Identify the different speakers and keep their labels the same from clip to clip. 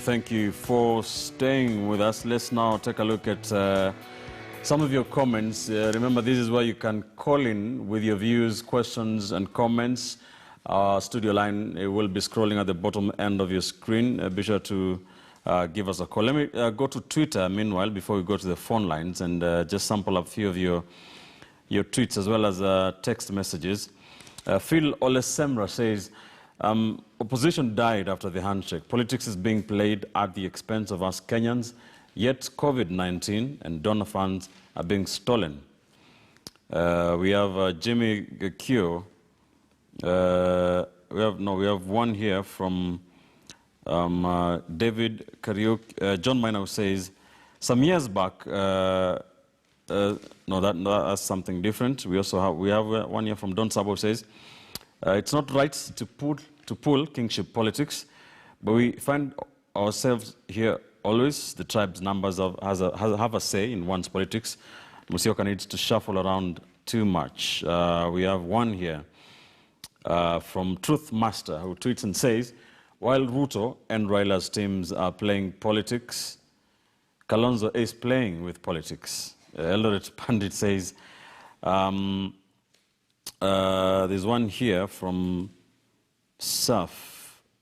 Speaker 1: Thank you for staying with us. Let's now take a look at some of your comments. Remember, this is where you can call in with your views, questions, and comments. Our studio line will be scrolling at the bottom end of your screen. Be sure to give us a call. Let me go to Twitter, meanwhile, before we go to the phone lines, and just sample a few of your tweets as well as text messages. Phil Olesemra says, opposition died after the handshake. Politics is being played at the expense of us Kenyans, yet COVID-19 and donor funds are being stolen. We have Jimmy Kyo. We have one here from David Kariuk. John Minor says, some years back, no, that's something different. We have one here from Don Sabo says, it's not right to pull kingship politics, but we find ourselves here always. The tribe's numbers have a say in one's politics. Musyoka needs to shuffle around too much. We have one here from Truth Master who tweets and says, while Ruto and Raila's teams are playing politics, Kalonzo is playing with politics. Eldoret Pandit says, there's one here from Saf.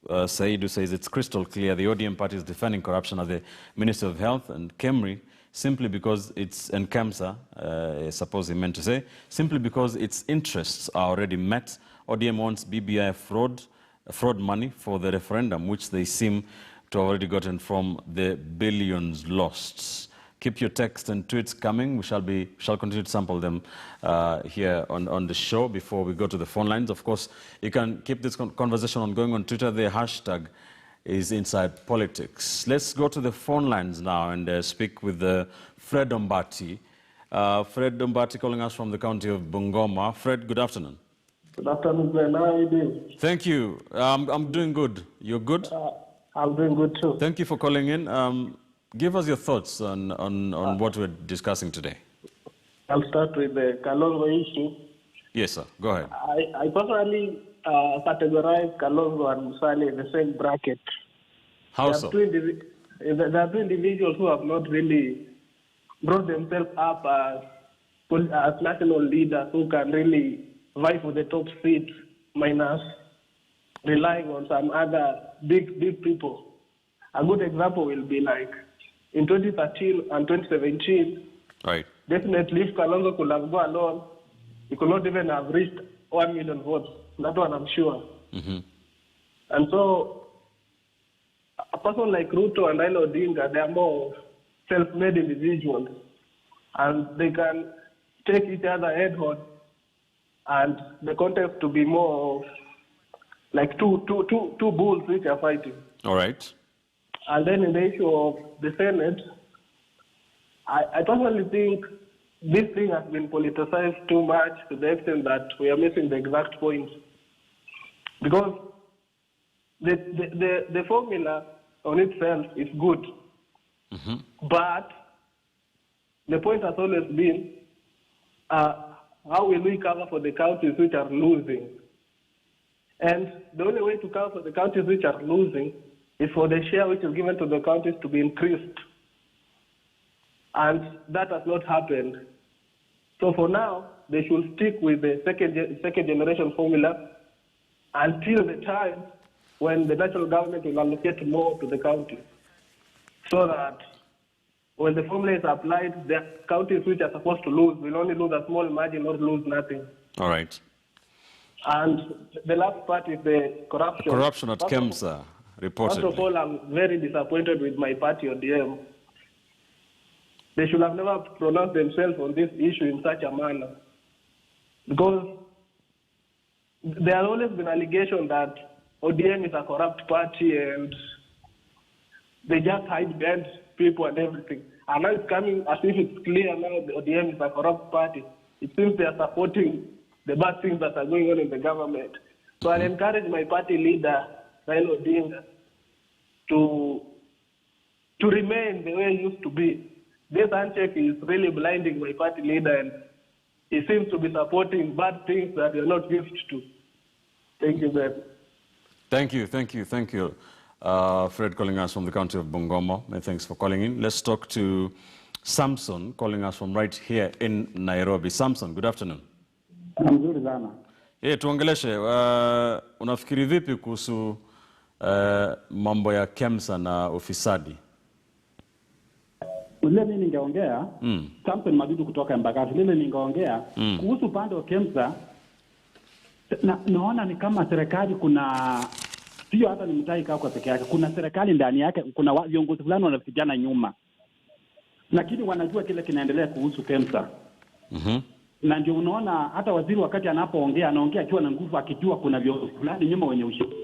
Speaker 1: Saidu says, it's crystal clear the ODM party is defending corruption at the Ministry of Health and Kemri simply because it's, and KEMSA, I suppose he meant to say, simply because its interests are already met. ODM wants BBI fraud money for the referendum, which they seem to have already gotten from the billions lost. Keep your text and tweets coming. We shall continue to sample them here on the show before we go to the phone lines. Of course, you can keep this conversation ongoing on Twitter. The hashtag is Inside Politics. Let's go to the phone lines now and speak with Fred Ombati. Fred Ombati calling us from the county of Bungoma. Fred, good afternoon.
Speaker 2: Good afternoon, Ben. How are you doing?
Speaker 1: Thank you. I'm doing good. You're good?
Speaker 2: I'm doing good too.
Speaker 1: Thank you for calling in. Give us your thoughts on what we're discussing today.
Speaker 2: I'll start with the Kalonzo issue.
Speaker 1: Yes, sir. Go ahead.
Speaker 2: I personally categorize Kalonzo and Musali in the same bracket.
Speaker 1: How so?
Speaker 2: There are two individuals who have not really brought themselves up as national leaders who can really vie for the top seat, minus relying on some other big people. A good example will be like in 2013 and 2017,
Speaker 1: right.
Speaker 2: Definitely if Kalonzo could have gone alone, he could not even have reached 1 million votes. That one I'm sure.
Speaker 1: Mm-hmm.
Speaker 2: And so a person like Ruto and Raila Odinga, they are more self-made individuals, and they can take each other head-on, and the context to be more of like two bulls which are fighting.
Speaker 1: All right.
Speaker 2: And then in the issue of the Senate, I personally think this thing has been politicized too much to the extent that we are missing the exact point. Because the formula on itself is good.
Speaker 1: Mm-hmm.
Speaker 2: But the point has always been, how will we cover for the counties which are losing? And the only way to cover for the counties which are losing is for the share which is given to the counties to be increased. And that has not happened. So for now, they should stick with the second generation formula until the time when the national government will allocate more to the counties. So that when the formula is applied, the counties which are supposed to lose will only lose a small margin or lose nothing.
Speaker 1: All right.
Speaker 2: And the last part is the corruption.
Speaker 1: Corruption at KEMSA, reportedly.
Speaker 2: First of all, I'm very disappointed with my party, ODM. They should have never pronounced themselves on this issue in such a manner. Because there has always been allegation that ODM is a corrupt party and they just hide behind people and everything. And now it's coming as if it's clear now the ODM is a corrupt party. It seems they are supporting the bad things that are going on in the government. So I encourage my party leader, Raila Odinga, to remain the way he used to be. This handshake is really blinding my party leader, and he seems to be supporting bad things that we are not used to. Thank you, Ben.
Speaker 1: Thank you. Fred calling us from the county of Bungoma. Many thanks for calling in. Let's talk to Samson calling us from right here in Nairobi. Samson, good afternoon.
Speaker 3: Mzuri sana.
Speaker 1: Tuongeleshe, unafikiri vipi kuhusu mambo ya KEMSA na ufisadi?
Speaker 3: Lile mimi ningeongea, Samson MADUDU kutoka Embakasi, lile ningeongea kuhusu pande wa KEMSA. Naona ni kama serikali kuna sio hata ni mtai kwa peke yake, kuna serikali ndani yake, kuna viongozi fulani wanapigana nyuma. Lakini wanajua kile kinaendelea kuhusu KEMSA. Na ndio unaona hata waziri wakati anapoongea anaongea akiwa na nguvu, akijua kuna viongozi fulani nyuma wenye ushauri.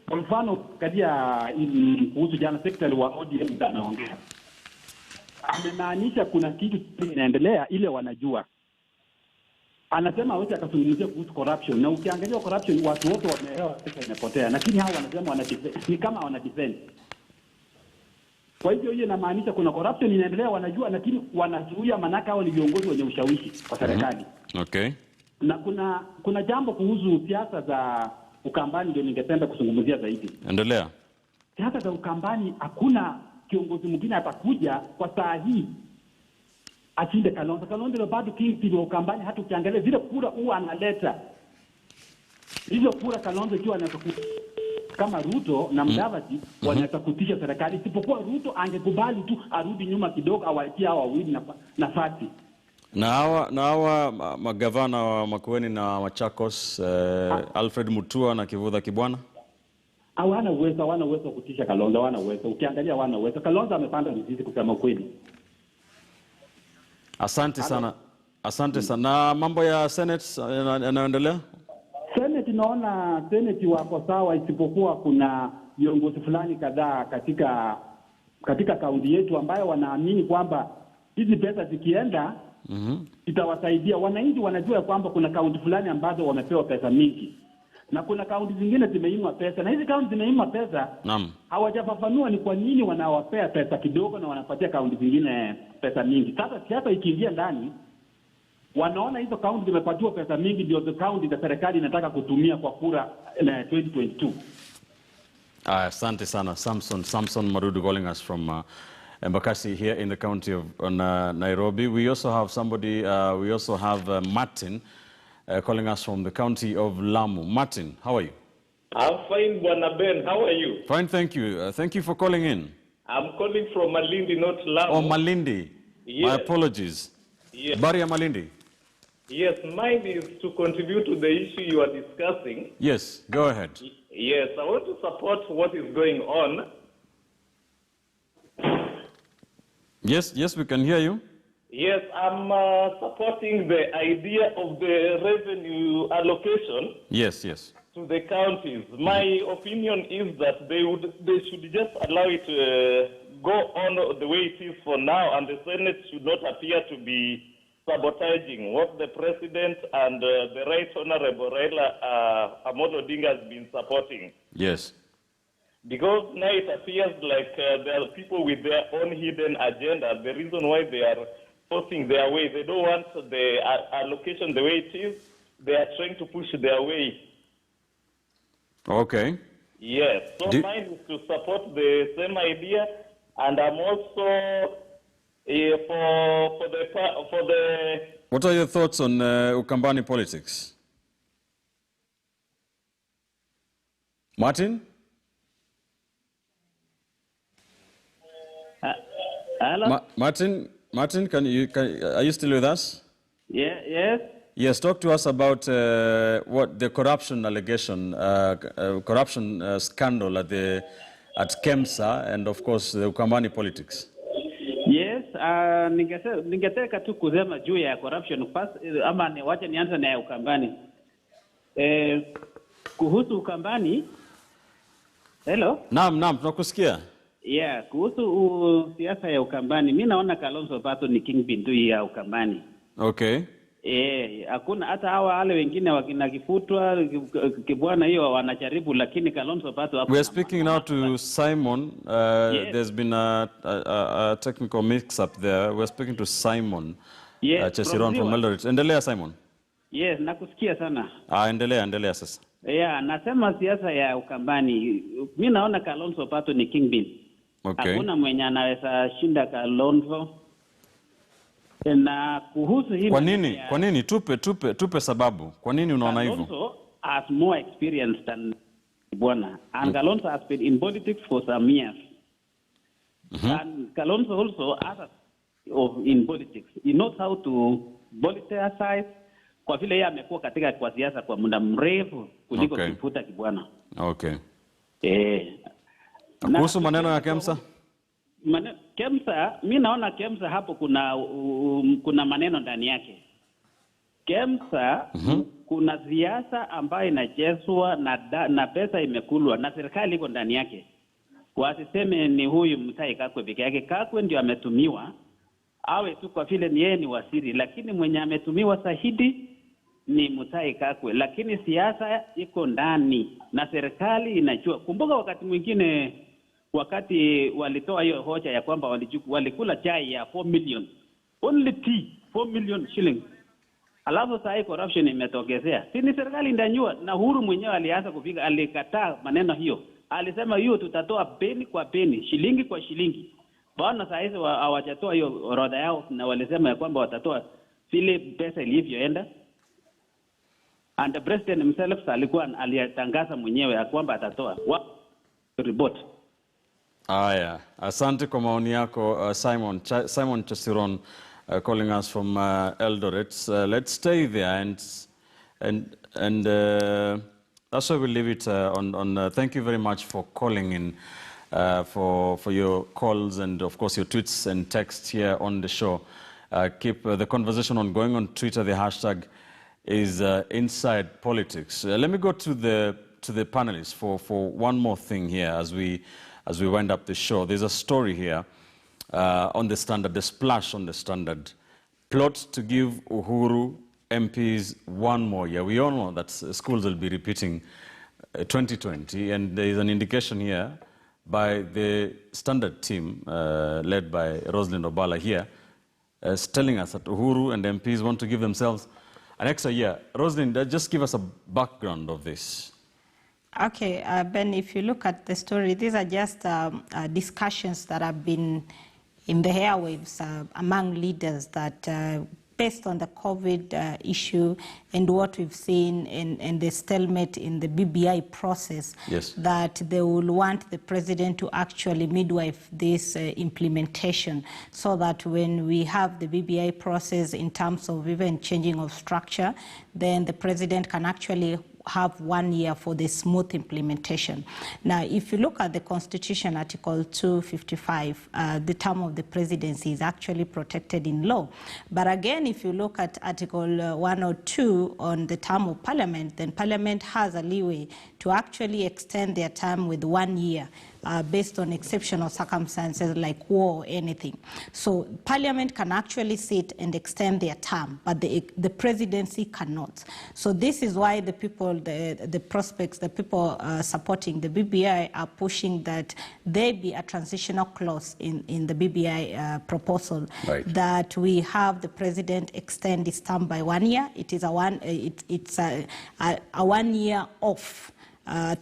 Speaker 3: Kwa mfano kadia kuhusu jana secretary wa ODM anaongea, amemaanisha kuna kitu kinaendelea ile wanajua. Anasema wote akazungumzia kuhusu corruption, na ukiangalia corruption watu wote wameelewa pesa imepotea, lakini hao wanasema ni kama wana defend. Kwa hivyo hiyo inamaanisha kuna corruption inaendelea, wanajua, lakini wanazuia, manaka hao ni viongozi wenye ushawishi kwa serikali.
Speaker 1: Okay.
Speaker 3: Na kuna jambo kuhusu siasa za Ukambani ndio ningependa kuzungumzia zaidi.
Speaker 1: Endelea.
Speaker 3: Siasa za Ukambani hakuna kiongozi mwingine atakuja kwa saa hii ashinde Kalonzo. Kalonzo ndio bado king wa Ukambani, hata ukiangalia vile kura huwa analeta. Hizo kura Kalonzo ikiwa anatakuta kama Ruto na Mudavadi wanatakutisha serikali, isipokuwa Ruto angekubali tu arudi nyuma kidogo, awaitie hao wawili nafasi.
Speaker 1: Na hawa magavana wa Makueni na Machakos, Alfred Mutua na Kivutha Kibwana,
Speaker 3: hawana uwezo kutisha Kalonzo, hawana uwezo. Ukiangalia hawana uwezo. Kalonzo amepanda mizizi kusema kweli.
Speaker 1: Asante sana. Asante sana. Na mambo ya Senate yanaendelea?
Speaker 3: Senate naona Senate wako sawa, isipokuwa kuna viongozi fulani kadhaa katika kaunti yetu ambayo wanaamini kwamba hizi pesa zikienda itawasaidia wananchi. Wanajua kwamba kuna kaunti fulani ambazo wamepewa pesa mingi na kuna kaunti zingine zimeimwa pesa, na hizi kaunti zimeimwa pesa hawajafafanua ni kwa nini wanawapea pesa kidogo na wanapatia kaunti zingine pesa mingi. Sasa siasa ikiingia ndani, wanaona hizo kaunti zimepatiwa pesa mingi ndio hizo kaunti za serikali inataka kutumia kwa kura 2022.
Speaker 1: Asante sana. Samson MADUDU calling us from Embakasi here in the county of Nairobi. We also have somebody, Martin calling us from the county of Lamu. Martin, how are you?
Speaker 4: I'm fine, Bwana Ben. How are you?
Speaker 1: Fine, thank you. Thank you for calling in.
Speaker 4: I'm calling from Malindi, not Lamu.
Speaker 1: Oh, Malindi.
Speaker 4: Yes.
Speaker 1: My apologies.
Speaker 4: Yes.
Speaker 1: Baria Malindi.
Speaker 4: Yes, mine is to contribute to the issue you are discussing.
Speaker 1: Yes, go ahead.
Speaker 4: Yes, I want to support what is going on.
Speaker 1: Yes, we can hear you.
Speaker 4: Yes, I'm supporting the idea of the revenue allocation.
Speaker 1: Yes.
Speaker 4: To the counties. My opinion is that they should just allow it to go on the way it is for now, and the Senate should not appear to be sabotaging what the President and the Right Honorable Raila Amolo Odinga has been supporting.
Speaker 1: Yes.
Speaker 4: Because now it appears like there are people with their own hidden agenda. The reason why they are forcing their way, they don't want the allocation the way it is. They are trying to push their way.
Speaker 1: Okay.
Speaker 4: Yes. So mine is to support the same idea, and I'm also for the.
Speaker 1: What are your thoughts on Ukambani politics, Martin?
Speaker 3: Hello?
Speaker 1: Martin, are you still with us?
Speaker 3: Yes.
Speaker 1: Yes, talk to us about what the corruption allegation, corruption scandal at KEMSA, and of course the Ukambani politics.
Speaker 5: Yes, ningetaka tu kusema juu ya corruption first, ama wacha nianze na Ukambani. Kuhusu Ukambani. Hello?
Speaker 1: Naam, tunakusikia.
Speaker 5: Yeah, kuhusu siasa ya Ukambani, mimi naona Kalonzo bado ni kingpin tu ya Ukambani.
Speaker 1: Okay.
Speaker 5: Hakuna hata hawa wale wengine wakinakifutwa Kibwana hiyo wanajaribu, lakini Kalonzo bado hapo.
Speaker 1: We are speaking now to Simon. Yes. There's been a technical mix up there. We are speaking to Simon.
Speaker 5: Yes,
Speaker 1: CHESIRON from Eldoret. Endelea Simon.
Speaker 5: Yes, nakusikia sana.
Speaker 1: Endelea sasa.
Speaker 5: Yeah, nasema siasa ya Ukambani. Mimi naona Kalonzo Pato ni kingpin.
Speaker 1: Okay.
Speaker 5: Hakuna mwenye anaweza shinda Kalonzo. Na kuhusu hii
Speaker 1: Kwa nini tupe sababu. Kwa nini unaona hivyo?
Speaker 5: Kalonzo has more experience than Bwana. And Kalonzo has been in politics for some years. And Kalonzo also has in politics. He knows how to politicize. Kwa vile yeye amekuwa kwa siasa kwa muda mrefu kuliko Kifuta Kibwana.
Speaker 1: Okay. Kuhusu maneno ya KEMSA?
Speaker 5: KEMSA, mimi naona KEMSA hapo kuna maneno ndani yake. KEMSA kuna siasa ambayo inachezwa na pesa imekulwa na serikali iko ndani yake. Wasiseme ni huyu Mutahi Kagwe peke yake. Kagwe ndio ametumiwa awe tu kwa vile ni yeye ni waziri, lakini mwenye ametumiwa zaidi ni Mutahi Kagwe, lakini siasa iko ndani na serikali inajua. Kumbuka wakati mwingine wakati walitoa hiyo hoja ya kwamba walikula chai ya 4 million, only tea 4 million shillings. Alafu sasa corruption imetokezea. Si ni serikali ndanyua, na Uhuru mwenyewe alianza kupiga, alikataa maneno hiyo. Alisema hiyo tutatoa peni kwa peni, shilingi kwa shilingi. Bwana sasa hizo hawajatoa hiyo orodha yao, na walisema ya kwamba watatoa vile pesa ilivyoenda. And the president himself alitangaza mwenyewe ya kwamba atatoa report.
Speaker 1: Aya, asante kwa maoni yako Simon CHESIRON calling us from Eldoret. Let's stay there and that's why we'll leave it on thank you very much for calling in, for your calls and of course your tweets and texts here on the show. Keep the conversation on going on Twitter. The hashtag is Inside Politics. Let me go to the panelists for one more thing here as we wind up the show. There's a story here on the Standard, the splash on the Standard. Plot to give Uhuru MPs one more year. We all know that schools will be repeating 2020, and there is an indication here by the Standard team led by Rosalind Obala here, telling us that Uhuru and MPs want to give themselves an extra year. Rosalind, just give us a background of this.
Speaker 6: Okay, Ben, if you look at the story, these are just discussions that have been in the airwaves among leaders that based on the COVID issue and what we've seen in the stalemate in the BBI process,
Speaker 1: yes,
Speaker 6: that they will want the president to actually midwife this implementation so that when we have the BBI process in terms of even changing of structure, then the president can actually have 1 year for the smooth implementation. Now, if you look at the Constitution, Article 255, the term of the presidency is actually protected in law. But again, if you look at Article 102 on the term of Parliament, then Parliament has a leeway to actually extend their term with 1 year based on exceptional circumstances like war or anything. So Parliament can actually sit and extend their term, but the presidency cannot. So this is why the people, the prospects, the people supporting the BBI are pushing that there be a transitional clause in the BBI proposal,
Speaker 1: right,
Speaker 6: that we have the president extend his term by 1 year. It is a 1 year off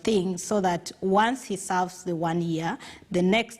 Speaker 6: thing, so that once he serves the 1 year, the next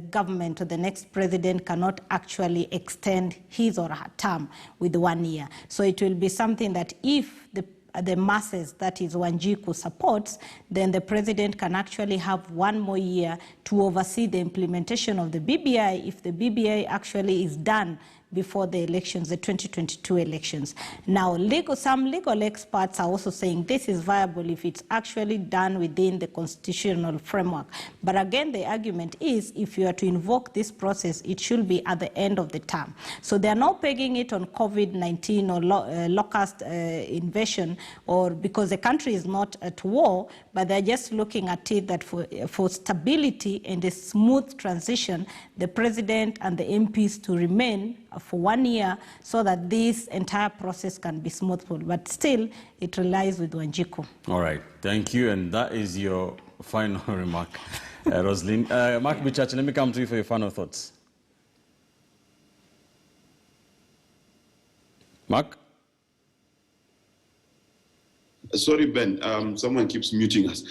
Speaker 6: government or the next president cannot actually extend his or her term with 1 year. So it will be something that if the masses, that is Wanjiku, supports, then the president can actually have 1 more year to oversee the implementation of the BBI if the BBI actually is done before the elections, the 2022 elections. Now, some legal experts are also saying this is viable if it's actually done within the constitutional framework. But again, the argument is if you are to invoke this process, it should be at the end of the term. So they are not pegging it on COVID-19 or locust invasion, or because the country is not at war, but they're just looking at it that for stability and a smooth transition, the president and the MPs to remain for 1 year so that this entire process can be smoothful. But still, it relies with Wanjiku.
Speaker 1: All right, thank you. And that is your final remark, Rosalind. Mark Bichachi, let me come to you for your final thoughts. Mark?
Speaker 7: Sorry, Ben, someone keeps muting us.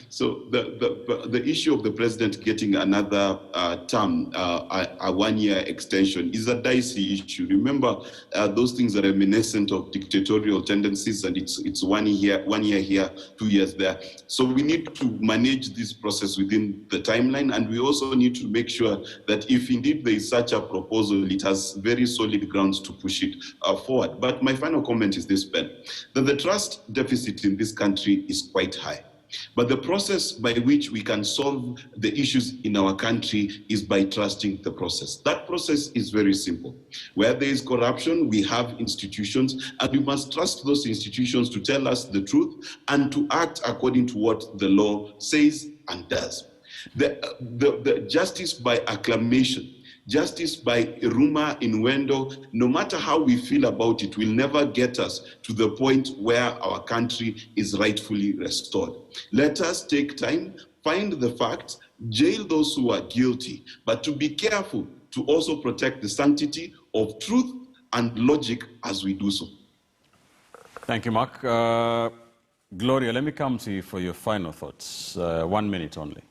Speaker 7: So the issue of the president getting another term, a one-year extension, is a dicey issue. Remember, those things are reminiscent of dictatorial tendencies, and it's 1 year here, 2 years there. So we need to manage this process within the timeline, and we also need to make sure that if indeed there is such a proposal, it has very solid grounds to push it forward. But my final comment is this, Ben, that the trust deficit in this country is quite high. But the process by which we can solve the issues in our country is by trusting the process. That process is very simple. Where there is corruption, we have institutions, and we must trust those institutions to tell us the truth and to act according to what the law says and does. The justice by acclamation, justice by rumor, innuendo, no matter how we feel about it, will never get us to the point where our country is rightfully restored. Let us take time, find the facts, jail those who are guilty, but to be careful to also protect the sanctity of truth and logic as we do so.
Speaker 1: Thank you, Mark. Gloria, let me come to you for your final thoughts. 1 minute only.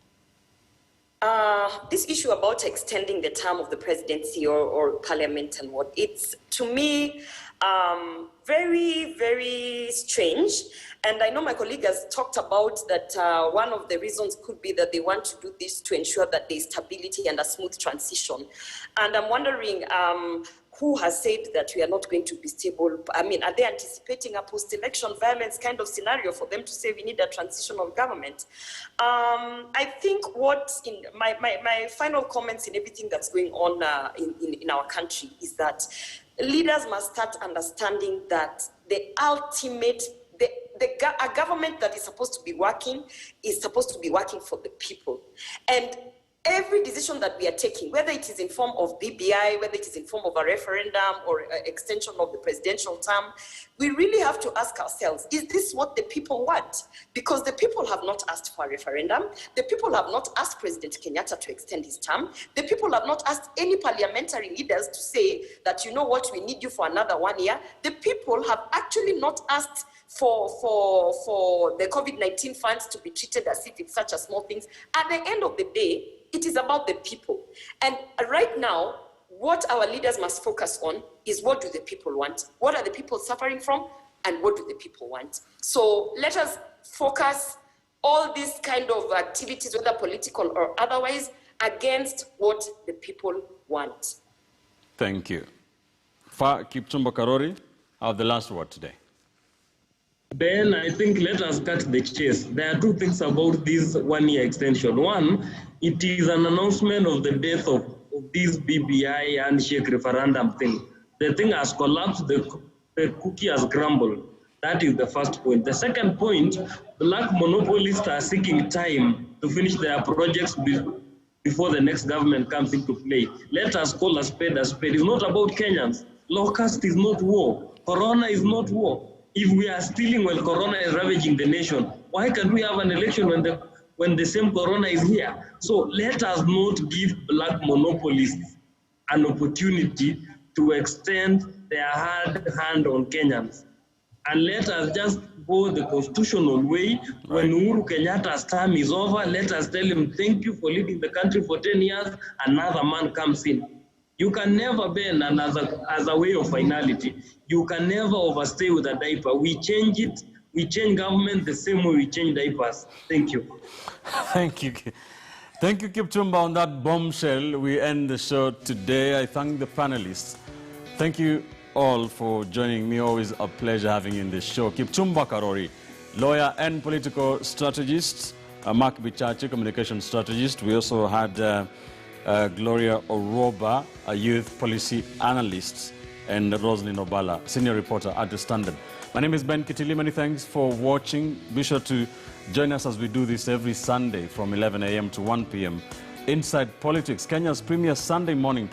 Speaker 8: This issue about extending the term of the presidency or parliament and what, it's, to me, very, very strange. And I know my colleague has talked about that one of the reasons could be that they want to do this to ensure that there is stability and a smooth transition. And I'm wondering, who has said that we are not going to be stable? I mean, are they anticipating a post-election violence kind of scenario for them to say we need a transition of government? I think what, in my final comments in everything that's going on in our country is that leaders must start understanding that the ultimate, a government that is supposed to be working for the people. And every decision that we are taking, whether it is in form of BBI, whether it is in form of a referendum or extension of the presidential term, we really have to ask ourselves, is this what the people want? Because the people have not asked for a referendum. The people have not asked President Kenyatta to extend his term. The people have not asked any parliamentary leaders to say that, you know what, we need you for another 1 year. The people have actually not asked for the COVID-19 funds to be treated as if it's such a small thing. At the end of the day, it is about the people. And right now, what our leaders must focus on is what do the people want? What are the people suffering from? And what do the people want? So let us focus all these kind of activities, whether political or otherwise, against what the people want.
Speaker 1: Thank you. Kipchumba Karori, I have the last word today.
Speaker 9: Ben, I think let us cut the chase. There are two things about this 1 year extension. One, it is an announcement of the death of this BBI handshake referendum thing. The thing has collapsed, the cookie has crumbled. That is the first point. The second point, black monopolists are seeking time to finish their projects before the next government comes into play. Let us call a spade a spade. It's not about Kenyans. Locust is not war. Corona is not war. If we are stealing while Corona is ravaging the nation, why can't we have an election when the same Corona is here? So let us not give black monopolists an opportunity to extend their hard hand on Kenyans. And let us just go the constitutional way. When Uhuru Kenyatta's term is over, let us tell him, thank you for leading the country for 10 years, another man comes in. You can never bend as a way of finality. You can never overstay with a diaper. We change it. We change government the same way we change diapers. Thank you.
Speaker 1: Thank you. Thank you, Kipchumba. On that bombshell, we end the show today. I thank the panelists. Thank you all for joining me. Always a pleasure having you in this show. Kipchumba Karori, lawyer and political strategist. Mark Bichachi, communication strategist. We also had Gloria Oroba, a youth policy analyst, and Roslyn Obala, senior reporter at The Standard. My name is Ben Kitili. Many thanks for watching. Be sure to join us as we do this every Sunday from 11 a.m. to 1 p.m. Inside Politics, Kenya's premier Sunday morning